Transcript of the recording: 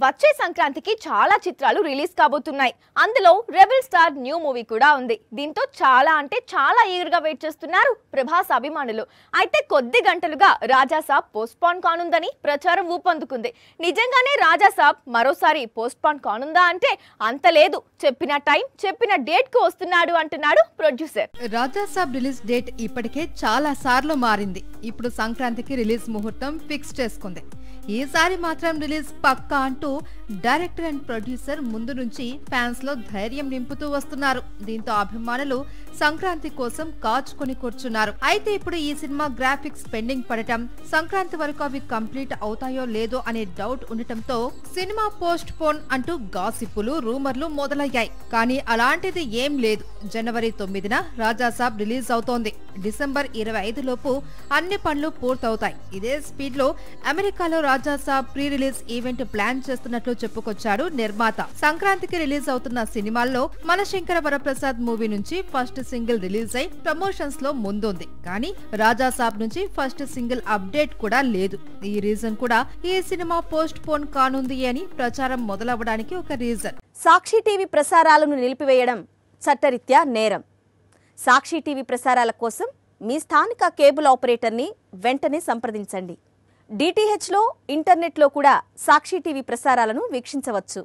వచ్చే సంక్రాంతికి చాలా చిత్రాలు రిలీజ్ కాబోతున్నాయి. అందులో రెబెల్ స్టార్ న్యూ మూవీ కూడా ఉంది. దీంతో చాలా అంటే చాలా ఈగర్గా వెయిట్ చేస్తున్నారు ప్రభాస్ అభిమానులు. అయితే కొద్ది గంటలుగా రాజా సాబ్ పోస్ట్పోన్ కానుందని ప్రచారం ఊపందుకుంది. నిజంగానే రాజా సాబ్ మరోసారి పోస్ట్పోన్ కానుందా అంటే అంత లేదు. చెప్పిన టైం చెప్పిన డేట్ కు వస్తున్నాడు అంటున్నాడు ప్రొడ్యూసర్. రాజా సాబ్ రిలీజ్ డేట్ ఇప్పటికే చాలా సార్లు మారింది. ఇప్పుడు సంక్రాంతికి రిలీజ్ ముహూర్తం ఫిక్స్ చేసుకుంది. ఈసారి మాత్రం రిలీజ్ పక్కా అంటూ డైరెక్టర్ అండ్ ప్రొడ్యూసర్ ముందు నుంచి ఫ్యాన్స్ లో ధైర్యం నింపుతూ వస్తున్నారు. దీంతో అభిమానులు సంక్రాంతి కోసం కాచుకొని కూర్చున్నారు. అయితే ఇప్పుడు ఈ సినిమా గ్రాఫిక్స్ పెండింగ్ పడటం, సంక్రాంతి వరకు అవి కంప్లీట్ అవుతాయో లేదో అనే డౌట్ ఉండటంతో సినిమా పోస్ట్ పోన్ అంటూ గాసిప్పులు రూమర్లు మొదలయ్యాయి. కానీ అలాంటిది ఏం లేదు. జనవరి 9న రాజా సాబ్ రిలీజ్ అవుతోంది. డిసెంబర్ 25 లోపు అన్ని పనులు పూర్తవుతాయి. ఇదే స్పీడ్ లో అమెరికాలో రాజా సాబ్ ప్రీ రిలీజ్ ఈవెంట్ ప్లాన్ చేస్తున్నట్లు చెప్పుకొచ్చాడు నిర్మాత. సంక్రాంతికి రిలీజ్ అవుతున్న సినిమాల్లో మనశంకర వరప్రసాద్ మూవీ నుంచి ఫస్ట్ సింగిల్ రిలీజ్ అయి ప్రమోషన్స్ లో ముందుంది. కానీ రాజా సాబ్ నుంచి ఫస్ట్ సింగిల్ అప్డేట్ కూడా లేదు. ఈ రీజన్ కూడా ఈ సినిమా పోస్ట్ పోన్ కానుంది అని ప్రచారం మొదలవ్వడానికి ఒక రీజన్. సాక్షి టీవీ ప్రసారాలను నిలిపివేయడం చట్టరీత్యా నేరం. సాక్షి టీవీ ప్రసారాల కోసం మీ స్థానిక కేబుల్ ఆపరేటర్ని వెంటనే సంప్రదించండి. డిటిహెచ్లో, ఇంటర్నెట్లో కూడా సాక్షి టీవీ ప్రసారాలను వీక్షించవచ్చు.